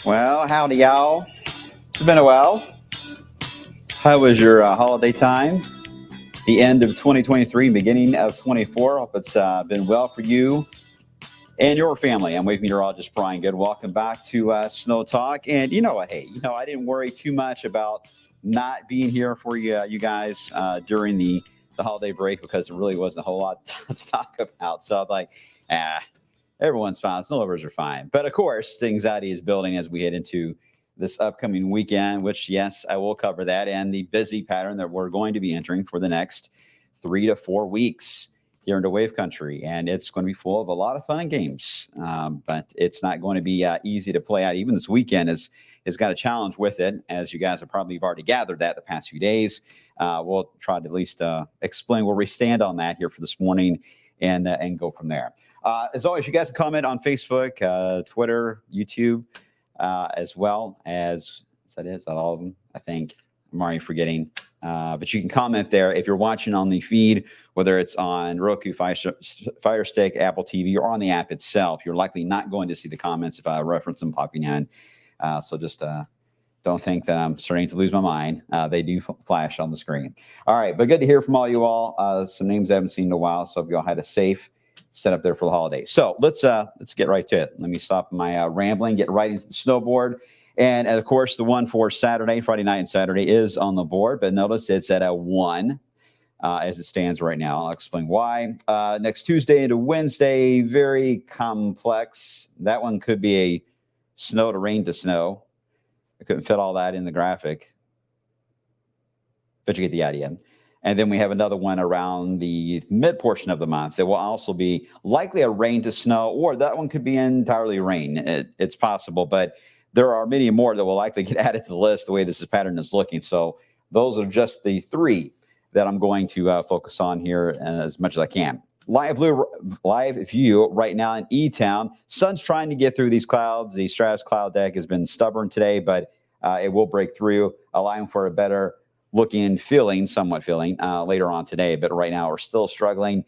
Well, howdy, y'all. It's been a while. How was your holiday time? The end of 2023, beginning of 24. Hope it's been well for you and your family. I'm Wave Meteorologist Brian Good. Welcome back to Snow Talk. And I didn't worry too much about not being here for you guys during the holiday break because there really wasn't a whole lot to talk about. So I'm like, everyone's fine. Snowlovers are fine. But of course, the anxiety is building as we head into this upcoming weekend, which, yes, I will cover that, and the busy pattern that we're going to be entering for the next 3 to 4 weeks here into Wave Country. And it's going to be full of a lot of fun and games, but it's not going to be easy to play out. Even this weekend has got a challenge with it, as you guys have probably already gathered that the past few days. We'll try to at least explain where we stand on that here for this morning and go from there. As always, you guys can comment on Facebook, Twitter, YouTube, as well as, is that all of them? I think I'm already forgetting. But you can comment there if you're watching on the feed, whether it's on Roku, Fire Stick, Apple TV, or on the app itself. You're likely not going to see the comments if I reference them popping in. So just don't think that I'm starting to lose my mind. They do flash on the screen. All right, but good to hear from all you all. Some names I haven't seen in a while, so hope you all had a safe set up there for the holiday. So let's get right to it. Let me stop my rambling, get right into the snowboard. And of course, the one for Saturday, Friday night and Saturday is on the board, but notice it's at a 1 as it stands right now. I'll explain why. Next Tuesday into Wednesday, very complex. That one could be a snow to rain to snow. I couldn't fit all that in the graphic, but you get the idea. And then we have another one around the mid portion of the month that will also be likely a rain to snow, or that one could be entirely rain. It's possible, but there are many more that will likely get added to the list the way this pattern is looking. So those are just the 3 that I'm going to focus on here as much as I can. Live view right now in E-Town. Sun's trying to get through these clouds. The stratus cloud deck has been stubborn today, but it will break through, allowing for a better looking and somewhat feeling later on today. But right now, we're still struggling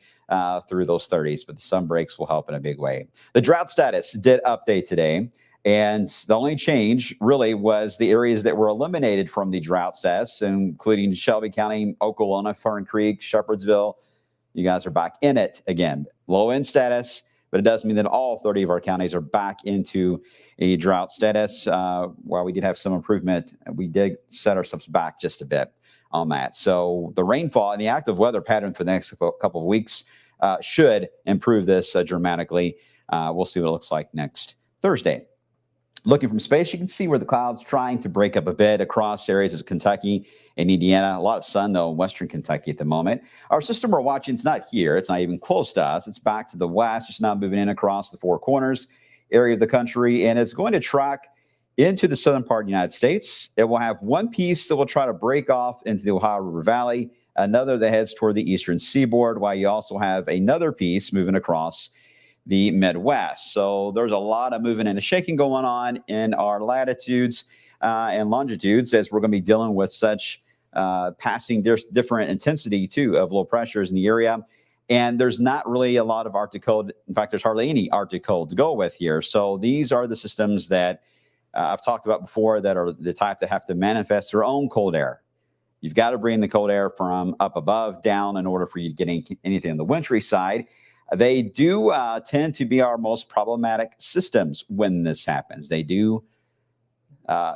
through those 30s, but the sun breaks will help in a big way. The drought status did update today. And the only change really was the areas that were eliminated from the drought status, including Shelby County, Okolona, Fern Creek, Shepherdsville. You guys are back in it again. Low end status, but it does mean that all 30 of our counties are back into a drought status. While we did have some improvement, we did set ourselves back just a bit on that. So the rainfall and the active weather pattern for the next couple of weeks should improve this dramatically. We'll see what it looks like next Thursday. Looking from space, you can see where the clouds trying to break up a bit across areas of Kentucky and Indiana. A lot of sun, though, in western Kentucky at the moment. Our system we're watching is not here. It's not even close to us. It's back to the west, just now moving in across the Four Corners area of the country, and it's going to track into the southern part of the United States. It will have one piece that will try to break off into the Ohio River Valley, another that heads toward the eastern seaboard, while you also have another piece moving across the Midwest. So there's a lot of moving and a shaking going on in our latitudes and longitudes as we're going to be dealing with such passing different intensity too of low pressures in the area. And there's not really a lot of Arctic cold. In fact, there's hardly any Arctic cold to go with here. So these are the systems that I've talked about before that are the type that have to manifest their own cold air. You've got to bring the cold air from up above down in order for you to get anything on the wintry side. They do tend to be our most problematic systems when this happens. They do,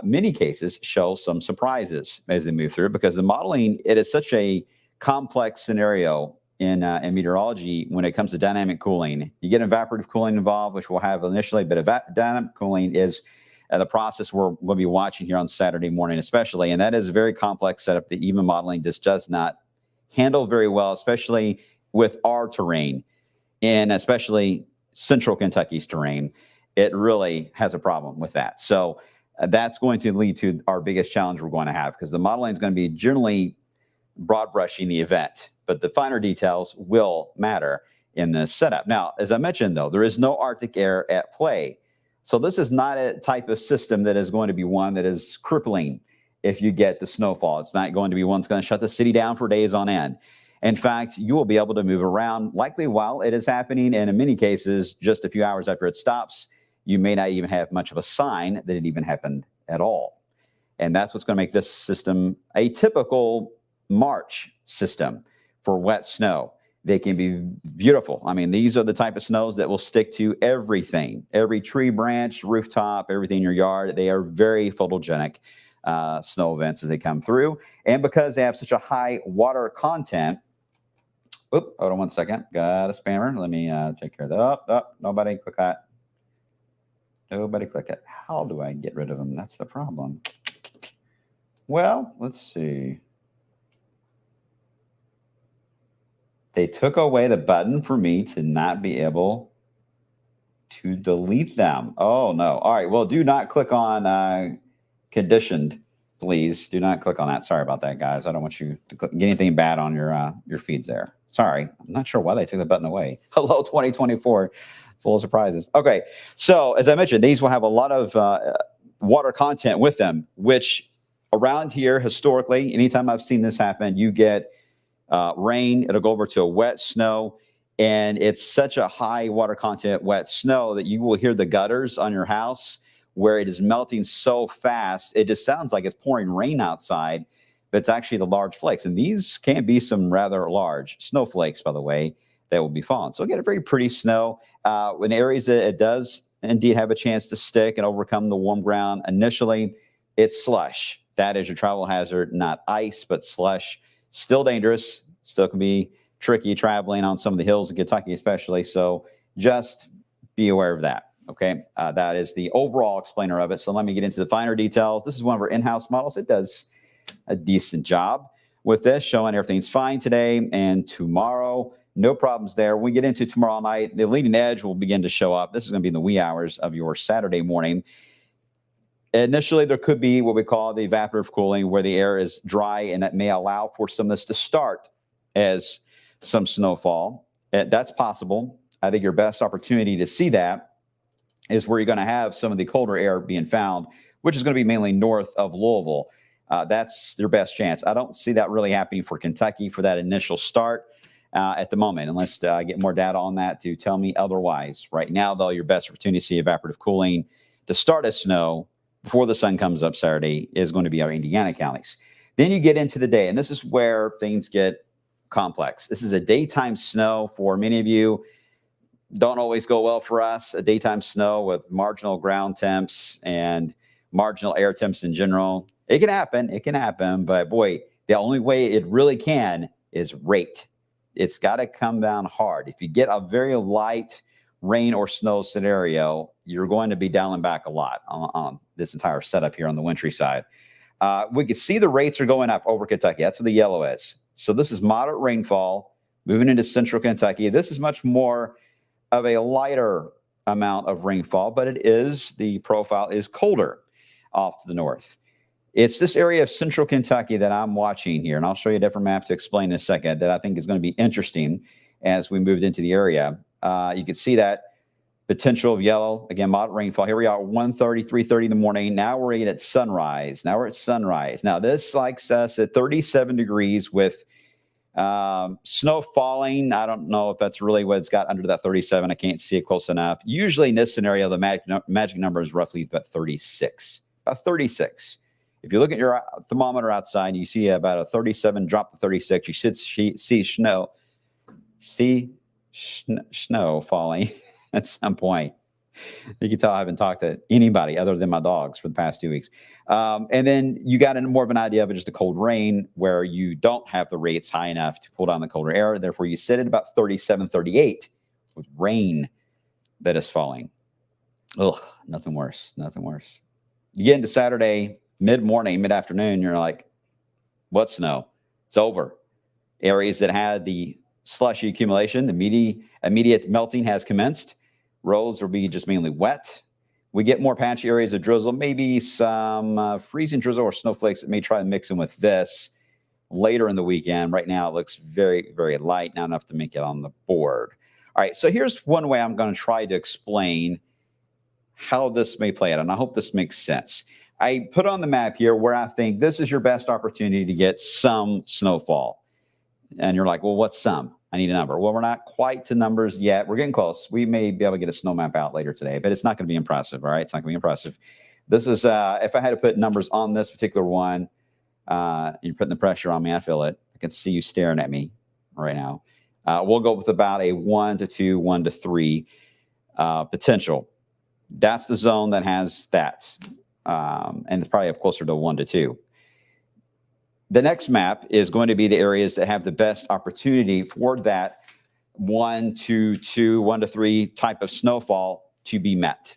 many cases, show some surprises as they move through because the modeling, it is such a complex scenario in meteorology when it comes to dynamic cooling. You get evaporative cooling involved, which we'll have initially, but dynamic cooling is the process we're going to be watching here on Saturday morning especially, and that is a very complex setup that even modeling just does not handle very well, especially with our terrain. And especially central Kentucky's terrain, it really has a problem with that. So that's going to lead to our biggest challenge we're going to have because the modeling is going to be generally broad brushing the event, but the finer details will matter in this setup. Now, as I mentioned, though, there is no Arctic air at play. So this is not a type of system that is going to be one that is crippling if you get the snowfall. It's not going to be one that's going to shut the city down for days on end. In fact, you will be able to move around likely while it is happening. And in many cases, just a few hours after it stops, you may not even have much of a sign that it even happened at all. And that's what's going to make this system a typical March system for wet snow. They can be beautiful. I mean, these are the type of snows that will stick to everything, every tree branch, rooftop, everything in your yard. They are very photogenic snow events as they come through. And because they have such a high water content, hold on one second. Got a spammer. Let me take care of that. Oh, nobody click that. Nobody click it. How do I get rid of them? That's the problem. Well, let's see. They took away the button for me to not be able to delete them. Oh, no. All right. Well, do not click on conditioned. Please do not click on that. Sorry about that, guys. I don't want you to get anything bad on your feeds there. Sorry. I'm not sure why they took the button away. Hello, 2024. Full of surprises. Okay. So as I mentioned, these will have a lot of water content with them, which around here, historically, anytime I've seen this happen, you get rain. It'll go over to a wet snow. And it's such a high water content wet snow that you will hear the gutters on your house where it is melting so fast, it just sounds like it's pouring rain outside, but it's actually the large flakes. And these can be some rather large snowflakes, by the way, that will be falling. So get a very pretty snow. In areas that it does indeed have a chance to stick and overcome the warm ground, initially, it's slush. That is your travel hazard, not ice, but slush. Still dangerous, still can be tricky traveling on some of the hills in Kentucky especially. So just be aware of that. Okay, that is the overall explainer of it. So let me get into the finer details. This is one of our in-house models. It does a decent job with this, showing everything's fine today and tomorrow. No problems there. When we get into tomorrow night, the leading edge will begin to show up. This is going to be in the wee hours of your Saturday morning. Initially, there could be what we call the evaporative cooling, where the air is dry, and that may allow for some of this to start as some snowfall. That's possible. I think your best opportunity to see that is where you're going to have some of the colder air being found, which is going to be mainly north of Louisville. That's their best chance. I don't see that really happening for Kentucky for that initial start at the moment, unless I get more data on that to tell me otherwise. Right now, though, your best opportunity to see evaporative cooling to start as snow before the sun comes up Saturday is going to be our Indiana counties. Then you get into the day, and this is where things get complex. This is a daytime snow for many of you. Don't always go well for us. A daytime snow with marginal ground temps and marginal air temps in general. It can happen. It can happen. But boy, the only way it really can is rate. It's got to come down hard. If you get a very light rain or snow scenario, you're going to be dialing back a lot on this entire setup here on the wintry side. We can see the rates are going up over Kentucky. That's what the yellow is. So this is moderate rainfall moving into central Kentucky. This is much more of a lighter amount of rainfall, but the profile is colder off to the north. It's this area of central Kentucky that I'm watching here, and I'll show you a different map to explain in a second that I think is going to be interesting as we moved into the area. You can see that potential of yellow, again, moderate rainfall. Here we are, 1:30, 3:30 in the morning. Now we're at sunrise. Now this likes us at 37 degrees with snow falling. I don't know if that's really what it's got under that 37. I can't see it close enough. Usually in this scenario, the magic number is roughly about 36. About 36. If you look at your thermometer outside and you see about a 37 drop to 36, you should see snow falling at some point. You can tell I haven't talked to anybody other than my dogs for the past 2 weeks. And then you got more of an idea of just a cold rain where you don't have the rates high enough to cool down the colder air. Therefore, you sit at about 37, 38 with rain that is falling. Ugh, nothing worse. Nothing worse. You get into Saturday, mid-morning, mid-afternoon, you're like, what snow? It's over. Areas that had the slushy accumulation, the immediate melting has commenced. Roads will be just mainly wet. We get more patchy areas of drizzle, maybe some freezing drizzle or snowflakes that may try to mix in with this later in the weekend. Right now, it looks very, very light, not enough to make it on the board. All right, so here's one way I'm going to try to explain how this may play out, and I hope this makes sense. I put on the map here where I think this is your best opportunity to get some snowfall. And you're like, well, what's some? I need a number. Well, we're not quite to numbers yet. We're getting close. We may be able to get a snow map out later today, but it's not going to be impressive, all right? It's not going to be impressive. This is, if I had to put numbers on this particular one, you're putting the pressure on me. I feel it. I can see you staring at me right now. We'll go with about a 1 to 2, 1 to 3 potential. That's the zone that has that. And it's probably up closer to 1 to 2. The next map is going to be the areas that have the best opportunity for that 1 to 2, 1 to 3 type of snowfall to be met.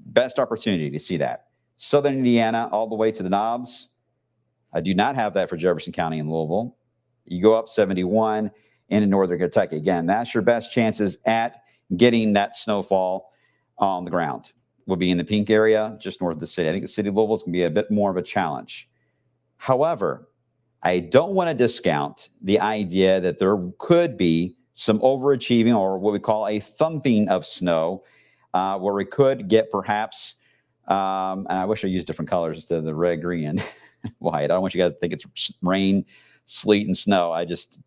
Best opportunity to see that. Southern Indiana all the way to the Knobs. I do not have that for Jefferson County and Louisville. You go up 71 into northern Kentucky. Again, that's your best chances at getting that snowfall on the ground. Will be in the pink area just north of the city. I think the city of Louisville is going to be a bit more of a challenge. However, I don't want to discount the idea that there could be some overachieving or what we call a thumping of snow where we could get perhaps, and I wish I used different colors instead of the red, green, and white. I don't want you guys to think it's rain, sleet, and snow. It's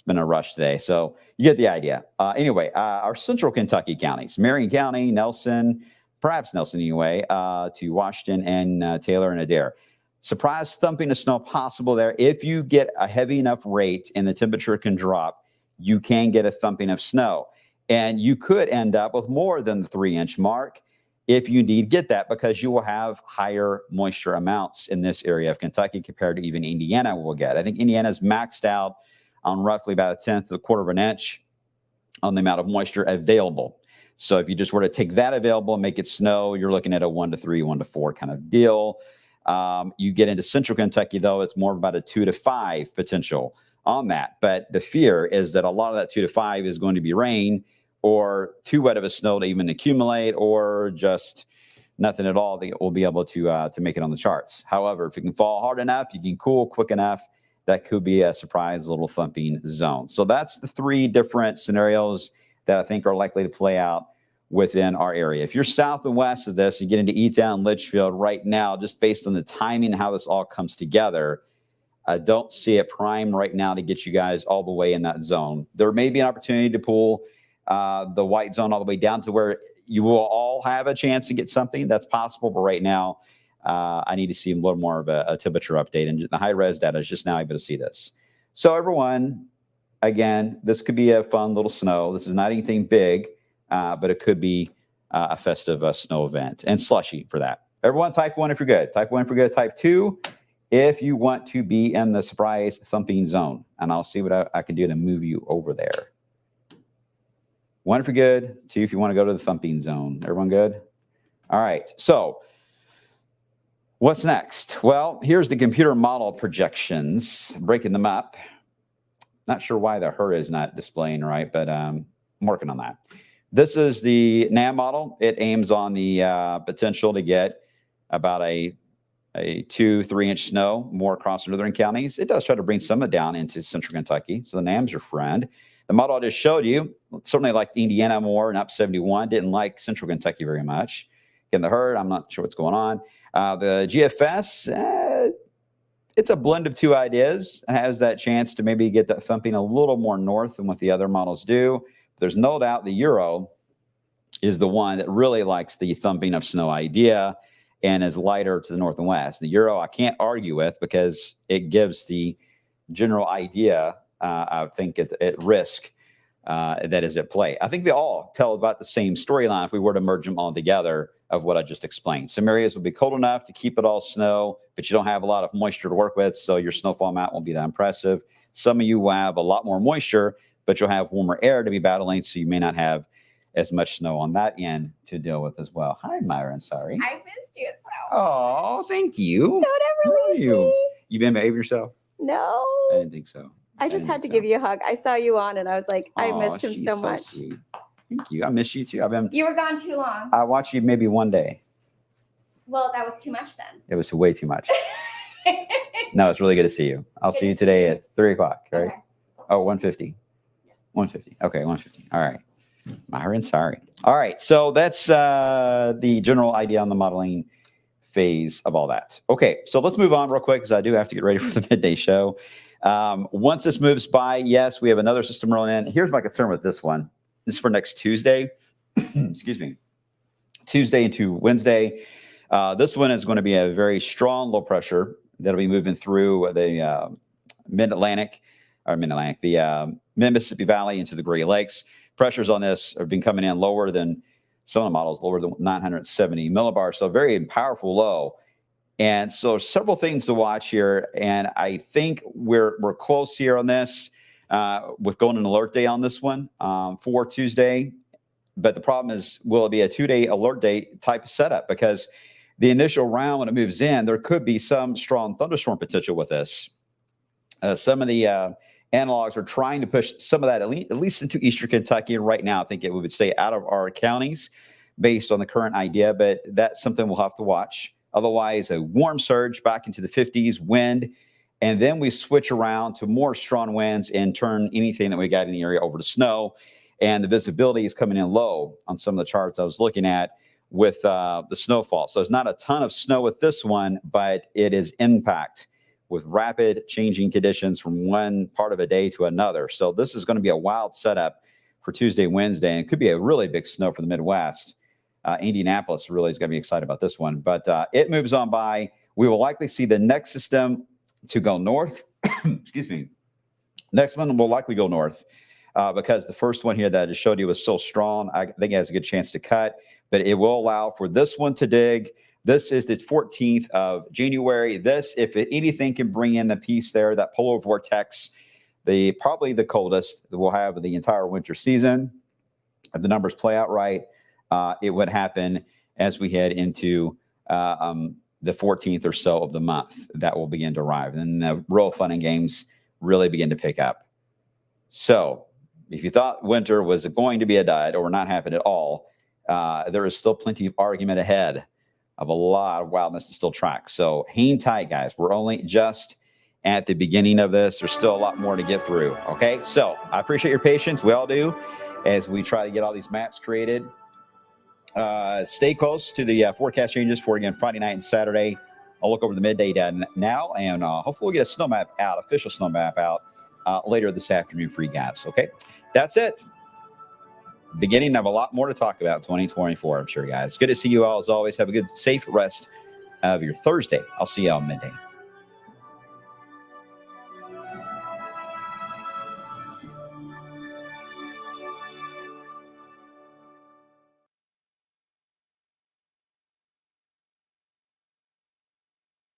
been a rush today. So you get the idea. Anyway, our central Kentucky counties, Marion County, Nelson, perhaps Nelson anyway, to Washington and Taylor and Adair. Surprise thumping of snow possible there. If you get a heavy enough rate and the temperature can drop, you can get a thumping of snow. And you could end up with more than the 3-inch mark if you indeed get that, because you will have higher moisture amounts in this area of Kentucky compared to even Indiana will get. I think Indiana's maxed out on roughly about 1/10 to 1/4 of an inch on the amount of moisture available. So if you just were to take that available and make it snow, you're looking at a 1 to 3, 1 to 4 kind of deal. You get into central Kentucky, though, it's more about a 2 to 5 potential on that. But the fear is that a lot of that 2 to 5 is going to be rain or too wet of a snow to even accumulate, or just nothing at all that will be able to make it on the charts. However, if it can fall hard enough, you can cool quick enough, that could be a surprise little thumping zone. So that's the 3 different scenarios that I think are likely to play out within our area. If you're south and west of this, you get into Etown, Litchfield right now, just based on the timing and how this all comes together, I don't see it prime right now to get you guys all the way in that zone. There may be an opportunity to pull the white zone all the way down to where you will all have a chance to get something. That's possible, but right now, I need to see a little more of a temperature update, and the high-res data is just now able to see this. So everyone, again, this could be a fun little snow. This is not anything big, but it could be a festive snow event, and slushy for that. Everyone, type 1 if you're good. Type 1 if you're good. Type 2 if you want to be in the surprise thumping zone, and I'll see what I can do to move you over there. 1 if you're good. 2 if you want to go to the thumping zone. Everyone good? All right. So what's next? Well, here's the computer model projections, breaking them up. Not sure why the HER is not displaying right, but I'm working on that. This is the NAM model. It aims on the potential to get about a 2-3 inch snow more across northern counties. It does try to bring some of it down into central Kentucky. So the NAM's your friend. The model I just showed you certainly liked Indiana more and up 71. Didn't like central Kentucky very much. Again, the HER, I'm not sure what's going on. The GFS, it's a blend of two ideas. It has that chance to maybe get that thumping a little more north than what the other models do. There's no doubt the Euro is the one that really likes the thumping of snow idea and is lighter to the north and west. The Euro I can't argue with because it gives the general idea, I think, at risk that is at play. I think they all tell about the same storyline if we were to merge them all together of what I just explained. Some areas will be cold enough to keep it all snow, but you don't have a lot of moisture to work with, so your snowfall amount won't be that impressive. Some of you will have a lot more moisture, but you'll have warmer air to be battling, so you may not have as much snow on that end to deal with as well. Hi, Myron. Sorry. I missed you so much. Oh, thank you. Don't ever leave me. You been behaving yourself? No. I didn't think so. I just had to give you a hug. I saw you on and I was like, I missed him so much. Sweet. Thank you. I miss you too. You were gone too long. I watched you maybe one day. Well, that was too much then. It was way too much. No, it's really good to see you. I'll see you today at 3 o'clock, right? Okay. Oh, 1:50. 1:50. Okay, 1:50. All right. Myron, sorry. All right. So that's the general idea on the modeling phase of all that. Okay. So let's move on real quick because I do have to get ready for the midday show. Once this moves by, yes, we have another system rolling in. Here's my concern with this one. This is for next Tuesday. Excuse me. Tuesday into Wednesday. This one is going to be a very strong low pressure that'll be moving through the mid-Atlantic, the Mississippi Valley into the Great Lakes. Pressures on this have been coming in lower than some of the models, lower than 970 millibars. So very powerful low. And so several things to watch here. And I think we're close here on this with going an alert day on this one for Tuesday. But the problem is, will it be a 2-day alert day type of setup? Because the initial round, when it moves in, there could be some strong thunderstorm potential with this. Some of the analogs are trying to push some of that at least into eastern Kentucky. And right now, I think it would stay out of our counties based on the current idea. But that's something we'll have to watch. Otherwise, a warm surge back into the 50s, wind, and then we switch around to more strong winds and turn anything that we got in the area over to snow. And the visibility is coming in low on some of the charts I was looking at with the snowfall. So there's not a ton of snow with this one, but it is impact with rapid changing conditions from one part of a day to another. So this is going to be a wild setup for Tuesday, Wednesday, and it could be a really big snow for the Midwest. Indianapolis really is going to be excited about this one, but it moves on by. We will likely see the next system to go north. Excuse me. Next one will likely go north because the first one here that I just showed you was so strong. I think it has a good chance to cut, but it will allow for this one to dig. This is the 14th of January. This, if anything, can bring in the piece there, that polar vortex, probably the coldest that we'll have the entire winter season. If the numbers play out right, it would happen as we head into the 14th or so of the month. That will begin to arrive. And the real fun and games really begin to pick up. So if you thought winter was going to be a dud or not happen at all, there is still plenty of argument ahead of a lot of wildness to still track. So hang tight, guys. We're only just at the beginning of this. There's still a lot more to get through. Okay, so I appreciate your patience. We all do, as we try to get all these maps created Stay close to the forecast changes for, again, Friday night and Saturday. I'll look over the midday data now, and hopefully we'll get a snow map out, official snow map out later this afternoon for you guys. Okay, that's it. Beginning of a lot more to talk about in 2024, I'm sure, guys. Good to see you all as always. Have a good, safe rest of your Thursday. I'll see you all midday.